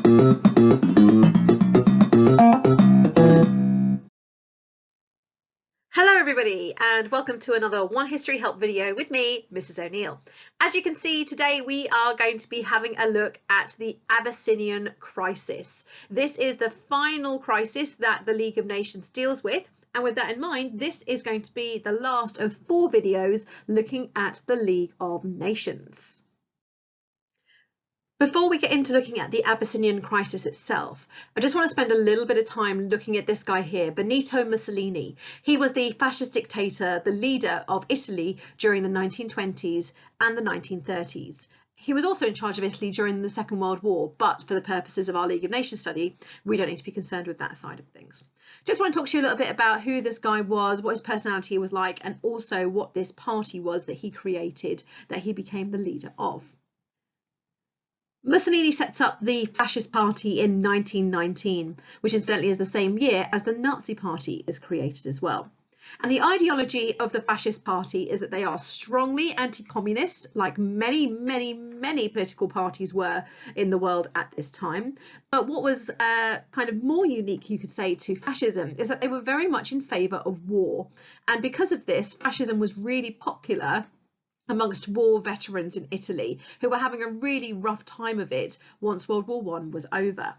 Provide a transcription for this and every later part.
Hello everybody and welcome to another One History Help video with me, Mrs. O'Neill. As you can see, today we are going to be having a look at the Abyssinian Crisis. This is the final crisis that the League of Nations deals with, and with that in mind, this is going to be the last of 4 videos looking at the League of Nations. Before we get into looking at the Abyssinian Crisis itself, I just want to spend a little bit of time looking at this guy here, Benito Mussolini. He was the fascist dictator, the leader of Italy during the 1920s and the 1930s. He was also in charge of Italy during the Second World War, but for the purposes of our League of Nations study, we don't need to be concerned with that side of things. Just want to talk to you a little bit about who this guy was, what his personality was like, and also what this party was that he created, that he became the leader of. Mussolini sets up the Fascist Party in 1919, which incidentally is the same year as the Nazi Party is created as well. And the ideology of the Fascist Party is that they are strongly anti-communist, like many political parties were in the world at this time. But what was kind of more unique, you could say, to fascism is that they were very much in favour of war. And because of this, fascism was really popular amongst war veterans in Italy who were having a really rough time of it once World War I was over.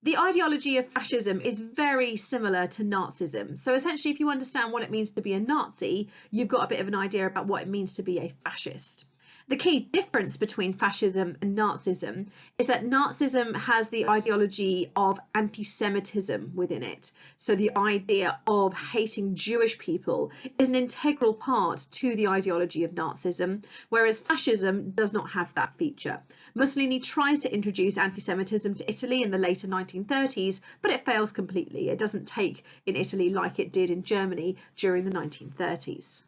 The ideology of fascism is very similar to Nazism. So essentially, if you understand what it means to be a Nazi, you've got a bit of an idea about what it means to be a fascist. The key difference between fascism and Nazism is that Nazism has the ideology of anti-Semitism within it. So the idea of hating Jewish people is an integral part to the ideology of Nazism, whereas fascism does not have that feature. Mussolini tries to introduce anti-Semitism to Italy in the later 1930s, but it fails completely. It doesn't take in Italy like it did in Germany during the 1930s.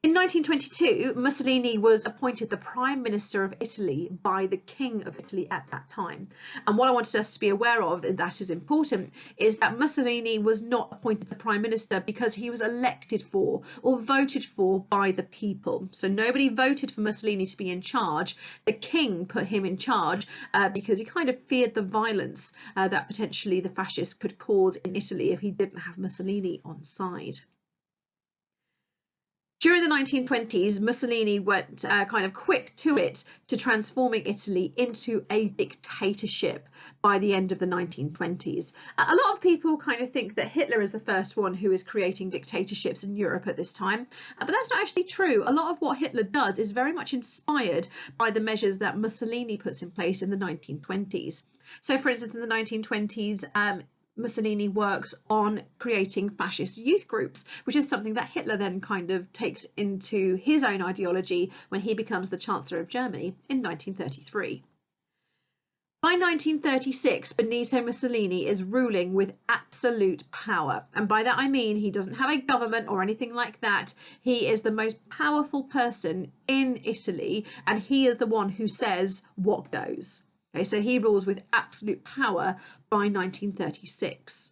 In 1922, Mussolini was appointed the Prime Minister of Italy by the King of Italy at that time. And what I wanted us to be aware of, and that is important, is that Mussolini was not appointed the Prime Minister because he was elected for or voted for by the people. So nobody voted for Mussolini to be in charge. The King put him in charge because he kind of feared the violence that potentially the fascists could cause in Italy if he didn't have Mussolini on side. During the 1920s, Mussolini went kind of quick to it to transforming Italy into a dictatorship by the end of the 1920s. A lot of people kind of think that Hitler is the first one who is creating dictatorships in Europe at this time, but that's not actually true. A lot of what Hitler does is very much inspired by the measures that Mussolini puts in place in the 1920s. So, for instance, in the 1920s, Mussolini works on creating fascist youth groups, which is something that Hitler then kind of takes into his own ideology when he becomes the Chancellor of Germany in 1933. By 1936, Benito Mussolini is ruling with absolute power. And by that I mean he doesn't have a government or anything like that. He is the most powerful person in Italy, and he is the one who says what goes. Okay, so he rules with absolute power by 1936.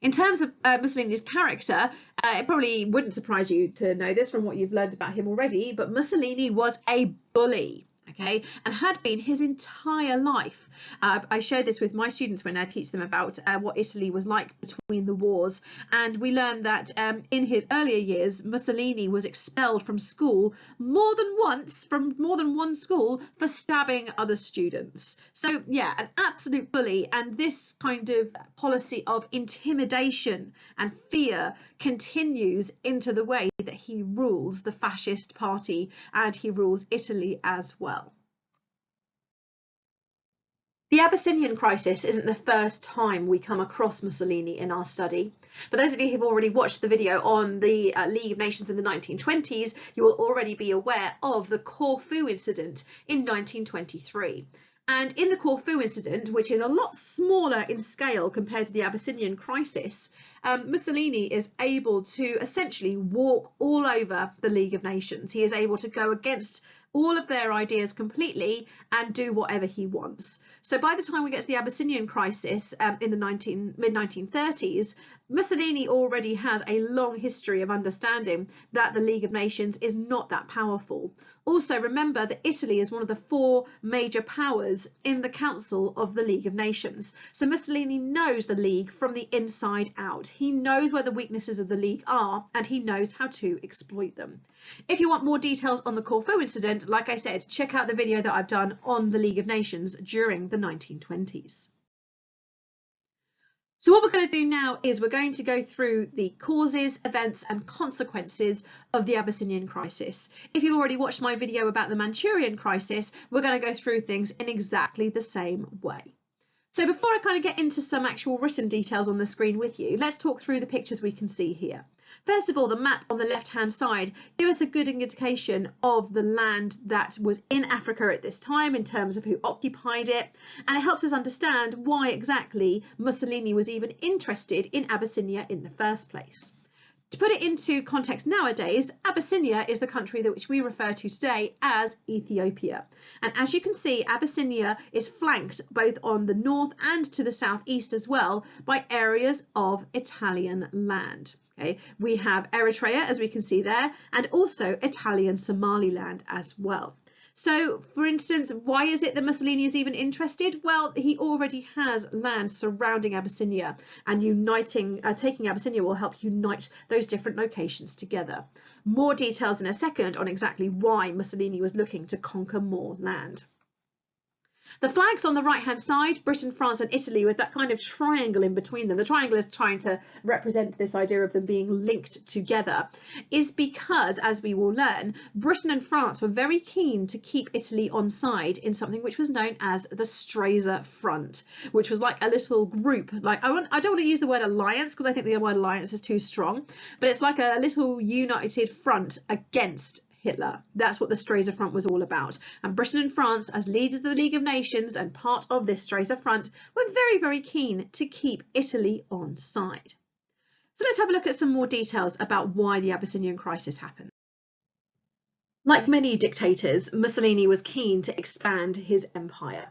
In terms of Mussolini's character, it probably wouldn't surprise you to know this from what you've learned about him already, but Mussolini was a bully. Okay, and had been his entire life. I shared this with my students when I teach them about what Italy was like between the wars, and we learned that in his earlier years, Mussolini was expelled from school more than once, from more than one school, for stabbing other students. So yeah, an absolute bully, and this kind of policy of intimidation and fear continues into the way that he rules the fascist party, and he rules Italy as well. The Abyssinian Crisis isn't the first time we come across Mussolini in our study. For those of you who've already watched the video on the League of Nations in the 1920s, you will already be aware of the Corfu incident in 1923. And in the Corfu incident, which is a lot smaller in scale compared to the Abyssinian Crisis, Mussolini is able to essentially walk all over the League of Nations. He is able to go against all of their ideas completely and do whatever he wants. So by the time we get to the Abyssinian Crisis in the mid-1930s, Mussolini already has a long history of understanding that the League of Nations is not that powerful. Also, remember that Italy is one of the 4 major powers in the Council of the League of Nations. So Mussolini knows the League from the inside out. He knows where the weaknesses of the League are, and he knows how to exploit them. If you want more details on the Corfu incident, like I said, check out the video that I've done on the League of Nations during the 1920s. So what we're going to do now is we're going to go through the causes, events and consequences of the Abyssinian crisis. If you've already watched my video about the Manchurian crisis, we're going to go through things in exactly the same way. So before I kind of get into some actual written details on the screen with you, let's talk through the pictures we can see here. First of all, the map on the left-hand side gives us a good indication of the land that was in Africa at this time in terms of who occupied it, and it helps us understand why exactly Mussolini was even interested in Abyssinia in the first place. To put it into context nowadays, Abyssinia is the country that which we refer to today as Ethiopia. And as you can see, Abyssinia is flanked both on the north and to the southeast as well by areas of Italian land. Okay, we have Eritrea, as we can see there, and also Italian Somaliland as well. So, for instance, why is it that Mussolini is even interested? Well, he already has land surrounding Abyssinia, and taking Abyssinia will help unite those different locations together. More details in a second on exactly why Mussolini was looking to conquer more land. The flags on the right-hand side, Britain, France and Italy, with that kind of triangle in between them. The triangle is trying to represent this idea of them being linked together, is because, as we will learn, Britain and France were very keen to keep Italy on side in something which was known as the Stresa Front, which was like a little group. Like I don't want to use the word alliance because I think the word alliance is too strong, but it's like a little united front against Hitler. That's what the Stresa Front was all about. And Britain and France, as leaders of the League of Nations and part of this Stresa Front, were very, very keen to keep Italy on side. So let's have a look at some more details about why the Abyssinian crisis happened. Like many dictators, Mussolini was keen to expand his empire.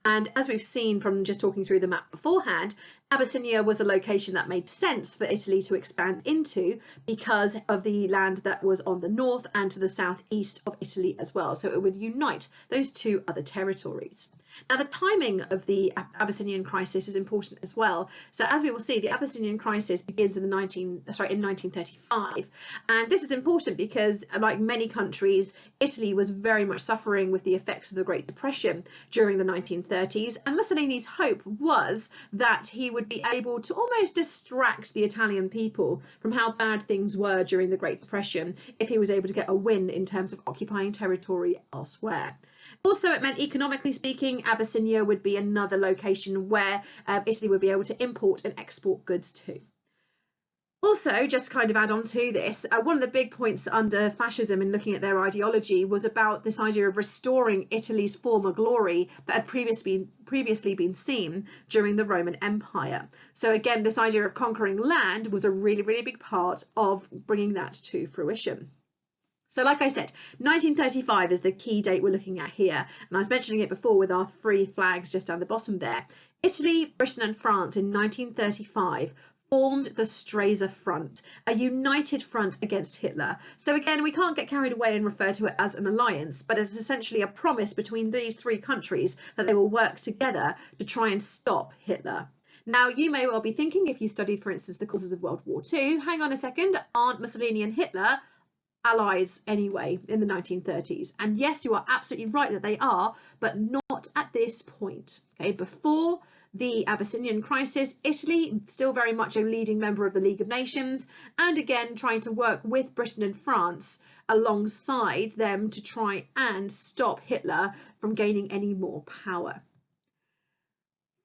And as we've seen from just talking through the map beforehand, Abyssinia was a location that made sense for Italy to expand into because of the land that was on the north and to the southeast of Italy as well. So it would unite those 2 other territories. Now, the timing of the Abyssinian crisis is important as well. So as we will see, the Abyssinian crisis begins in 1935. And this is important because, like many countries, Italy was very much suffering with the effects of the Great Depression during the 1930s. And Mussolini's hope was that he would be able to almost distract the Italian people from how bad things were during the Great Depression if he was able to get a win in terms of occupying territory elsewhere. Also, it meant, economically speaking, Abyssinia would be another location where Italy would be able to import and export goods to. Also, just to kind of add on to this, one of the big points under fascism in looking at their ideology was about this idea of restoring Italy's former glory that had previously been seen during the Roman Empire. So again, this idea of conquering land was a really, really big part of bringing that to fruition. So like I said, 1935 is the key date we're looking at here, and I was mentioning it before with our 3 flags just down the bottom there. Italy, Britain and France in 1935 formed the Stresa Front, a united front against Hitler. So again, we can't get carried away and refer to it as an alliance, but it's essentially a promise between these 3 countries that they will work together to try and stop Hitler. Now, you may well be thinking, if you studied, for instance, the causes of World War II, hang on a second, aren't Mussolini and Hitler allies anyway in the 1930s? And yes, you are absolutely right that they are, but not at this point. Okay, before the Abyssinian crisis, Italy still very much a leading member of the League of Nations, and again trying to work with Britain and France alongside them to try and stop Hitler from gaining any more power.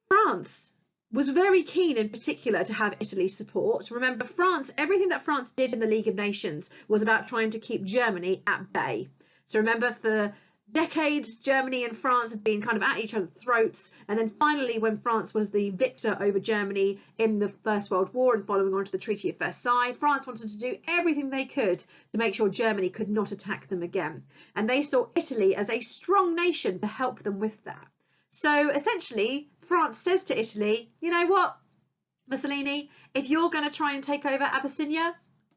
France was very keen in particular to have Italy's support. Remember, France, everything that France did in the League of Nations was about trying to keep Germany at bay. So remember, for decades, Germany and France had been kind of at each other's throats. And then finally, when France was the victor over Germany in the First World War and following on to the Treaty of Versailles, France wanted to do everything they could to make sure Germany could not attack them again. And they saw Italy as a strong nation to help them with that. So essentially, France says to Italy, you know what, Mussolini, if you're going to try and take over Abyssinia,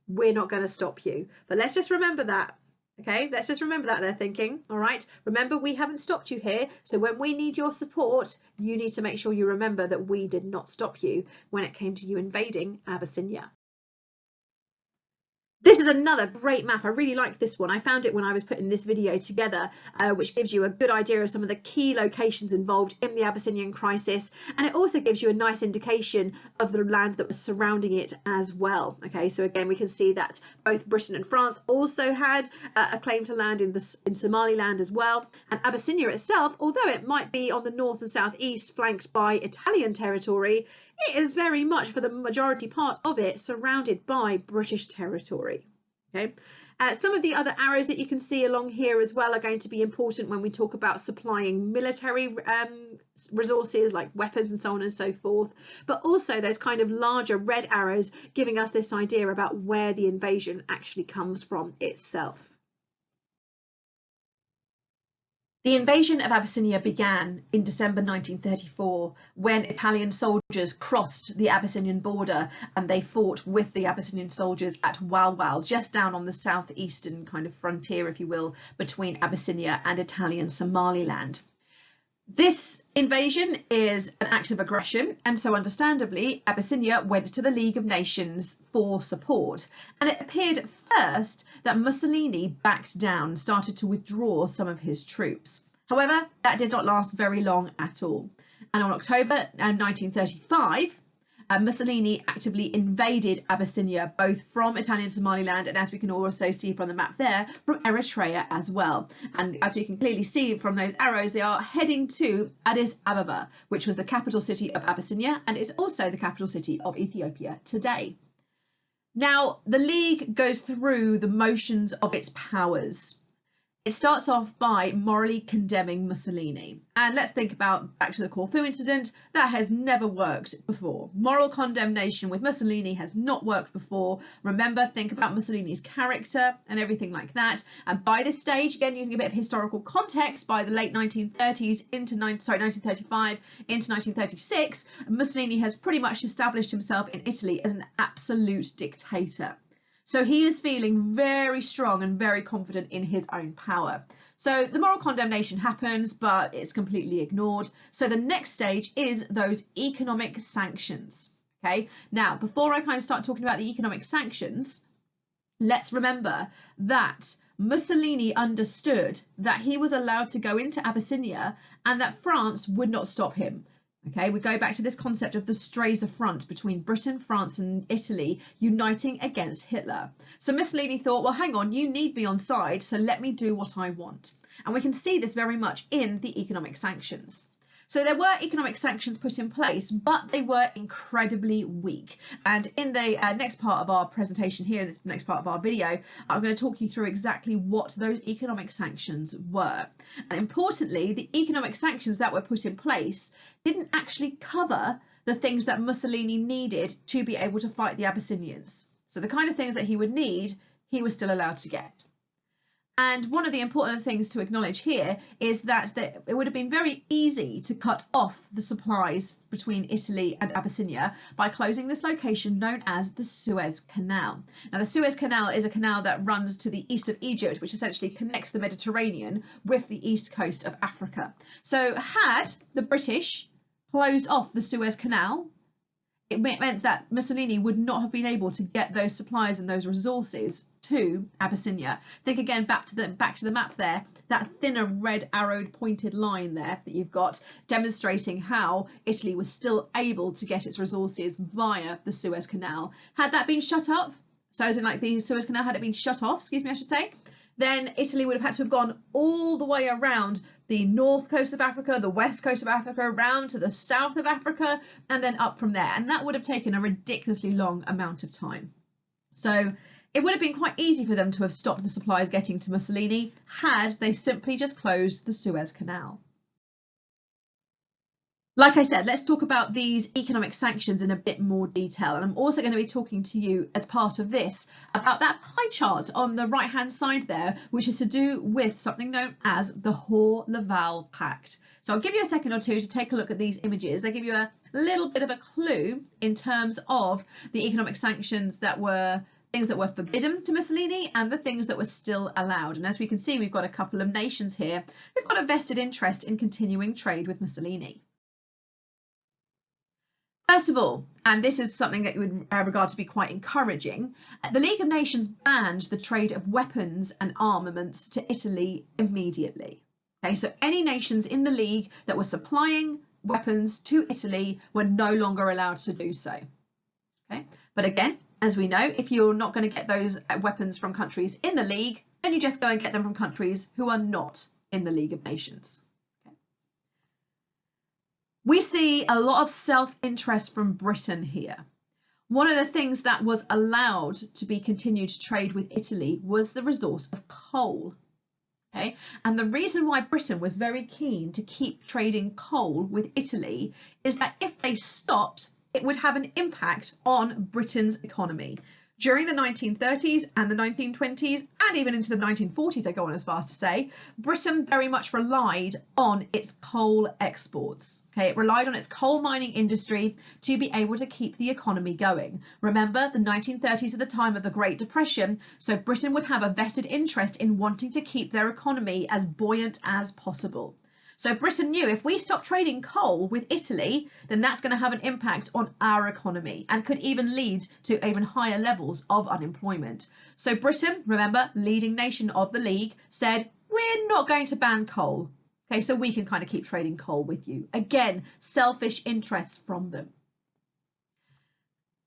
we're not going to stop you. But let's just remember that Okay, let's just remember that they're thinking. All right, remember, we haven't stopped you here. So when we need your support, you need to make sure you remember that we did not stop you when it came to you invading Abyssinia. This is another great map. I really like this one. I found it when I was putting this video together, which gives you a good idea of some of the key locations involved in the Abyssinian crisis. And it also gives you a nice indication of the land that was surrounding it as well. Okay, so again, we can see that both Britain and France also had a claim to land in Somaliland as well. And Abyssinia itself, although it might be on the north and southeast flanked by Italian territory, it is very much, for the majority part of it, surrounded by British territory. Okay. Some of the other arrows that you can see along here as well are going to be important when we talk about supplying military resources like weapons and so on and so forth, but also those kind of larger red arrows giving us this idea about where the invasion actually comes from itself. The invasion of Abyssinia began in December 1934 when Italian soldiers crossed the Abyssinian border and they fought with the Abyssinian soldiers at Hoare-Laval, just down on the southeastern kind of frontier, if you will, between Abyssinia and Italian Somaliland. This invasion is an act of aggression, and so understandably Abyssinia went to the League of Nations for support, and it appeared at first that Mussolini backed down, started to withdraw some of his troops. However, that did not last very long at all, and on October 1935 Mussolini actively invaded Abyssinia, both from Italian Somaliland and, as we can also see from the map there, from Eritrea as well. And as we can clearly see from those arrows, they are heading to Addis Ababa, which was the capital city of Abyssinia and is also the capital city of Ethiopia today. Now, the League goes through the motions of its powers. It starts off by morally condemning Mussolini. And let's think about back to the Corfu incident. That has never worked before. Moral condemnation with Mussolini has not worked before. Remember, think about Mussolini's character and everything like that. And by this stage, again, using a bit of historical context, by the late 1930s into 1935 into 1936, Mussolini has pretty much established himself in Italy as an absolute dictator. So he is feeling very strong and very confident in his own power. So the moral condemnation happens, but it's completely ignored. So the next stage is those economic sanctions. Okay, now before I kind of start talking about the economic sanctions, let's remember that Mussolini understood that he was allowed to go into Abyssinia and that France would not stop him. Okay, we go back to this concept of the Stresa front between Britain, France and Italy uniting against Hitler. So Mussolini thought, well, hang on, you need me on side, so let me do what I want. And we can see this very much in the economic sanctions. So there were economic sanctions put in place, but they were incredibly weak. And in the next part of our presentation here, in this next part of our video, I'm going to talk you through exactly what those economic sanctions were. And importantly, the economic sanctions that were put in place didn't actually cover the things that Mussolini needed to be able to fight the Abyssinians. So the kind of things that he would need, he was still allowed to get. And one of the important things to acknowledge here is that it would have been very easy to cut off the supplies between Italy and Abyssinia by closing this location known as the Suez Canal. Now, the Suez Canal is a canal that runs to the east of Egypt, which essentially connects the Mediterranean with the east coast of Africa. So had the British closed off the Suez Canal, it meant that Mussolini would not have been able to get those supplies and those resources to Abyssinia. Think again back to the map there, that thinner red arrowed pointed line there that you've got demonstrating how Italy was still able to get its resources via the Suez Canal. Had that been shut up, so as in like the Suez Canal, had it been shut off, excuse me, I should say, then Italy would have had to have gone all the way around the north coast of Africa, the west coast of Africa, around to the south of Africa, and then up from there. And that would have taken a ridiculously long amount of time. So it would have been quite easy for them to have stopped the supplies getting to Mussolini had they simply just closed the Suez Canal. Like I said, let's talk about these economic sanctions in a bit more detail. And I'm also going to be talking to you as part of this about that pie chart on the right hand side there, which is to do with something known as the Hoare-Laval Pact. So I'll give you a second or two to take a look at these images. They give you a little bit of a clue in terms of the economic sanctions that were things that were forbidden to Mussolini and the things that were still allowed. And as we can see, we've got a couple of nations here who've got a vested interest in continuing trade with Mussolini. First of all, and this is something that you would regard to be quite encouraging, the League of Nations banned the trade of weapons and armaments to Italy immediately. Okay, so any nations in the League that were supplying weapons to Italy were no longer allowed to do so. Okay, but again, as we know, if you're not going to get those weapons from countries in the League, then you just go and get them from countries who are not in the League of Nations. We see a lot of self-interest from Britain here. One of the things that was allowed to be continued to trade with Italy was the resource of coal. Okay? And the reason why Britain was very keen to keep trading coal with Italy is that if they stopped, it would have an impact on Britain's economy. During the 1930s and the 1920s, and even into the 1940s, I go on as far as to say, Britain very much relied on its coal exports. Okay, it relied on its coal mining industry to be able to keep the economy going. Remember, the 1930s are the time of the Great Depression, so Britain would have a vested interest in wanting to keep their economy as buoyant as possible. So Britain knew if we stop trading coal with Italy, then that's going to have an impact on our economy and could even lead to even higher levels of unemployment. So Britain, remember, leading nation of the League, said, we're not going to ban coal. Okay, so we can kind of keep trading coal with you. Again, selfish interests from them.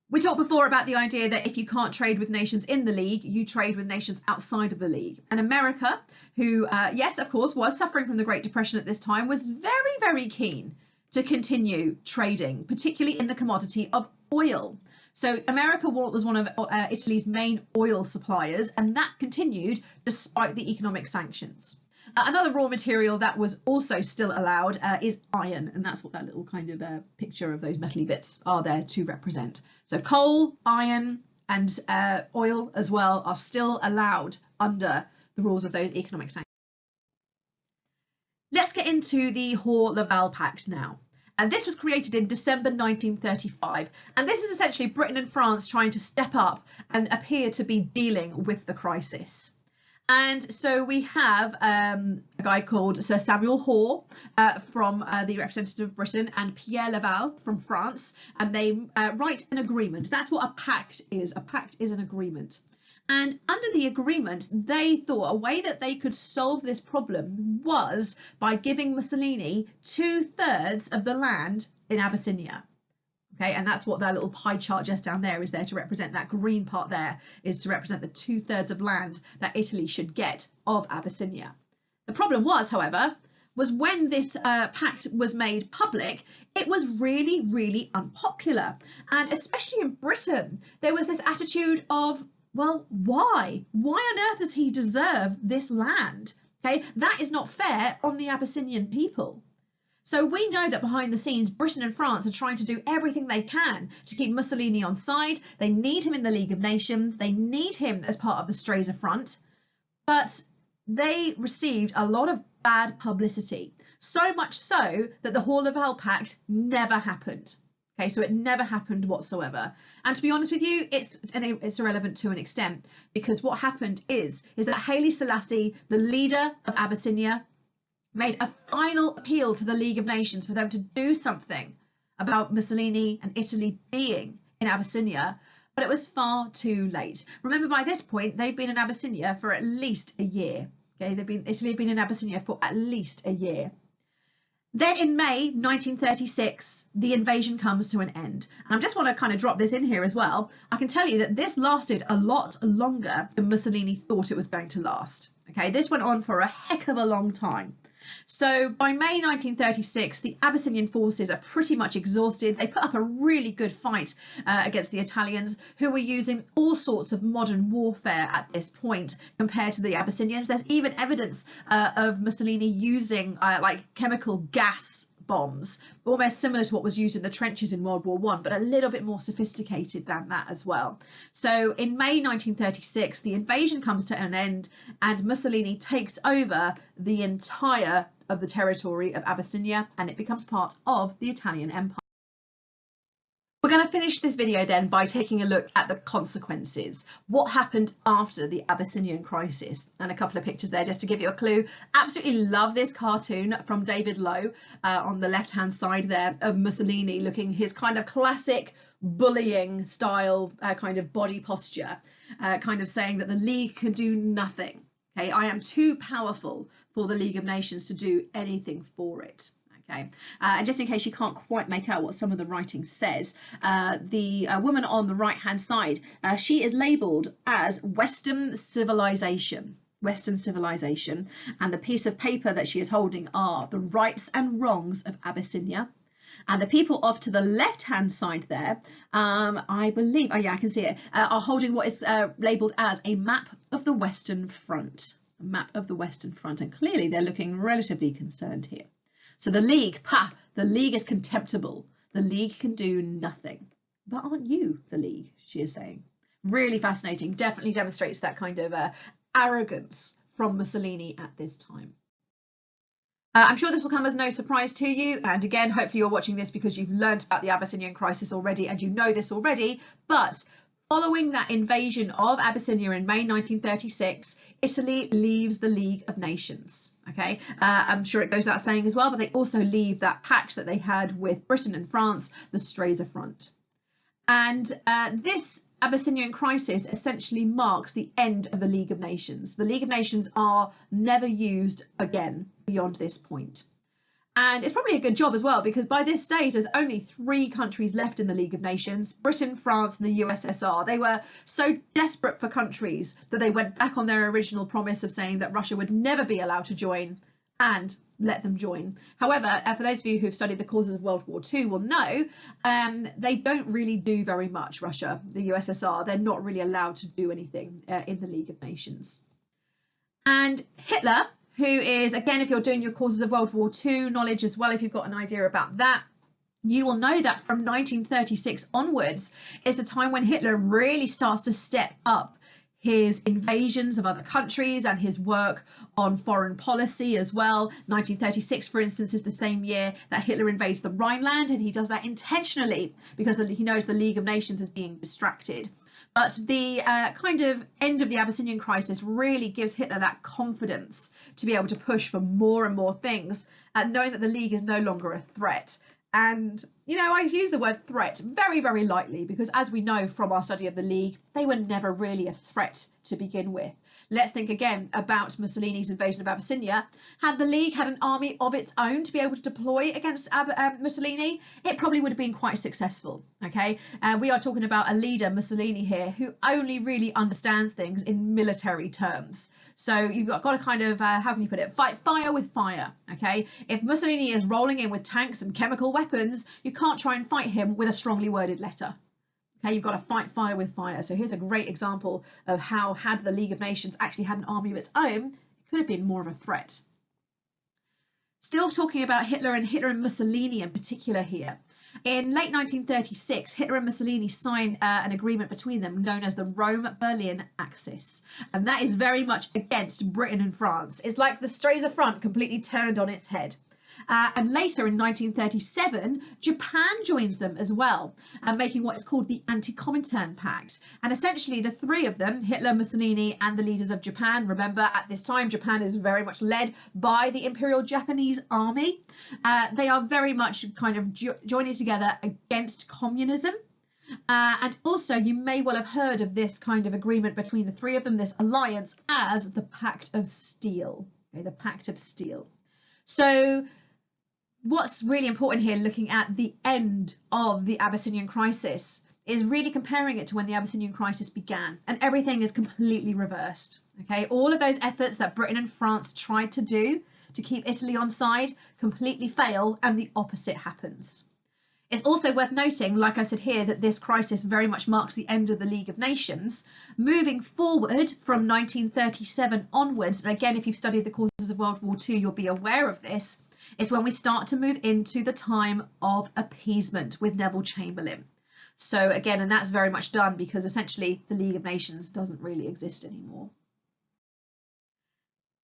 We talked before about the idea that if you can't trade with nations in the League, you trade with nations outside of the League. And America, who, yes, of course, was suffering from the Great Depression at this time, was very, very keen to continue trading, particularly in the commodity of oil. So America was one of Italy's main oil suppliers, and that continued despite the economic sanctions. Another raw material that was also still allowed is iron, and that's what that little kind of picture of those metally bits are there to represent. So coal, iron, and oil as well are still allowed under the rules of those economic sanctions. Let's get into the Hoare-Laval Pact now. And this was created in December 1935, and this is essentially Britain and France trying to step up and appear to be dealing with the crisis. And so we have a guy called Sir Samuel Hoare from the representative of Britain and Pierre Laval from France, and they write an agreement. That's what a pact is. A pact is an agreement. And under the agreement, they thought a way that they could solve this problem was by giving Mussolini 2/3 of the land in Abyssinia. Okay, and that's what that little pie chart just down there is there to represent. That green part there is to represent the 2/3 of land that Italy should get of Abyssinia. The problem was, however, was when this pact was made public, it was really, really unpopular. And especially in Britain, there was this attitude of, well, why? Why on earth does he deserve this land? Okay, that is not fair on the Abyssinian people. So we know that behind the scenes, Britain and France are trying to do everything they can to keep Mussolini on side. They need him in the League of Nations. They need him as part of the Stresa Front. But they received a lot of bad publicity, so much so that the Hoare-Laval Pact never happened. Okay, so it never happened whatsoever. And to be honest with you, it's irrelevant to an extent, because what happened is that Haile Selassie, the leader of Abyssinia, made a final appeal to the League of Nations for them to do something about Mussolini and Italy being in Abyssinia, but it was far too late. Remember, by this point, they've been in Abyssinia for at least a year. Okay, Italy have been in Abyssinia for at least a year. Then in May 1936, the invasion comes to an end. And I just want to kind of drop this in here as well. I can tell you that this lasted a lot longer than Mussolini thought it was going to last. Okay, this went on for a heck of a long time. So by May 1936, the Abyssinian forces are pretty much exhausted. They put up a really good fight against the Italians, who were using all sorts of modern warfare at this point compared to the Abyssinians. There's even evidence of Mussolini using like chemical gas bombs, almost similar to what was used in the trenches in World War I, but a little bit more sophisticated than that as well. So in May 1936, the invasion comes to an end and Mussolini takes over the entire of the territory of Abyssinia, and it becomes part of the Italian Empire. We're going to finish this video then by taking a look at the consequences. What happened after the Abyssinian Crisis? And a couple of pictures there just to give you a clue. Absolutely love this cartoon from David Lowe on the left hand side there of Mussolini looking his kind of classic bullying style kind of body posture, kind of saying that the League can do nothing. Okay, I am too powerful for the League of Nations to do anything for it. Okay, and just in case you can't quite make out what some of the writing says, the woman on the right hand side, she is labelled as Western civilization. Western civilization, and the piece of paper that she is holding are the rights and wrongs of Abyssinia. And the people off to the left hand side there, I believe, oh yeah, I can see it, are holding what is labelled as a map of the Western Front. A map of the Western Front, and clearly they're looking relatively concerned here. So the League, the League is contemptible. The League can do nothing. But aren't you the League, she is saying. Really fascinating, definitely demonstrates that kind of arrogance from Mussolini at this time. I'm sure this will come as no surprise to you, and again, hopefully you're watching this because you've learned about the Abyssinian Crisis already and you know this already, but following that invasion of Abyssinia in May 1936, Italy leaves the League of Nations. Okay, I'm sure it goes without saying as well, but they also leave that pact that they had with Britain and France, the Stresa Front. And this Abyssinian Crisis essentially marks the end of the League of Nations. The League of Nations are never used again beyond this point. And it's probably a good job as well, because by this stage there's only 3 countries left in the League of Nations: Britain, France and the USSR. They were so desperate for countries that they went back on their original promise of saying that Russia would never be allowed to join, and let them join. However, for those of you who've studied the causes of World War II will know they don't really do very much, Russia, the USSR. They're not really allowed to do anything in the League of Nations. And Hitler, who is, again, if you're doing your causes of World War II knowledge as well, if you've got an idea about that, you will know that from 1936 onwards is the time when Hitler really starts to step up his invasions of other countries and his work on foreign policy as well. 1936, for instance, is the same year that Hitler invades the Rhineland, and he does that intentionally because he knows the League of Nations is being distracted. But the kind of end of the Abyssinian Crisis really gives Hitler that confidence to be able to push for more and more things, knowing that the League is no longer a threat. And, you know, I use the word threat very, very lightly because, as we know from our study of the League, they were never really a threat to begin with. Let's think again about Mussolini's invasion of Abyssinia. Had the League had an army of its own to be able to deploy against Mussolini, it probably would have been quite successful. Okay, we are talking about a leader, Mussolini here, who only really understands things in military terms. So you've got to kind of, how can you put it, fight fire with fire. Okay, if Mussolini is rolling in with tanks and chemical weapons, you can't try and fight him with a strongly worded letter. Okay, you've got to fight fire with fire. So here's a great example of how, had the League of Nations actually had an army of its own, it could have been more of a threat. Still talking about Hitler and Mussolini in particular here. In late 1936, Hitler and Mussolini signed an agreement between them known as the Rome-Berlin Axis. And that is very much against Britain and France. It's like the Stresa Front completely turned on its head. And later in 1937, Japan joins them as well, making what is called the Anti-Comintern Pact. And essentially the 3 of them, Hitler, Mussolini and the leaders of Japan, remember at this time Japan is very much led by the Imperial Japanese Army. They are very much kind of joining together against communism. And also you may well have heard of this kind of agreement between the 3 of them, this alliance, as the Pact of Steel. Okay, the Pact of Steel. So what's really important here, looking at the end of the Abyssinian Crisis, is really comparing it to when the Abyssinian Crisis began, and everything is completely reversed. Okay, all of those efforts that Britain and France tried to do to keep Italy on side completely fail, and the opposite happens. It's also worth noting, like I said here, that this crisis very much marks the end of the League of Nations. Moving forward from 1937 onwards, and again, if you've studied the causes of World War II, you'll be aware of this, is when we start to move into the time of appeasement with Neville Chamberlain. So again, and that's very much done because essentially the League of Nations doesn't really exist anymore.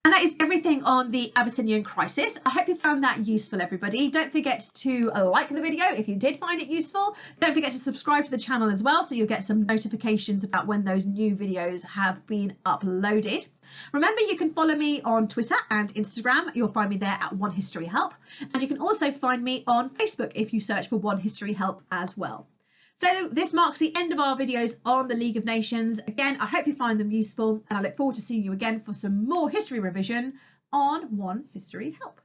And that is everything on the Abyssinian Crisis. I hope you found that useful, everybody. Don't forget to like the video if you did find it useful. Don't forget to subscribe to the channel as well, so you'll get some notifications about when those new videos have been uploaded. Remember, you can follow me on Twitter and Instagram. You'll find me there at One History Help. And you can also find me on Facebook if you search for One History Help as well. So this marks the end of our videos on the League of Nations. Again, I hope you find them useful, and I look forward to seeing you again for some more history revision on One History Help.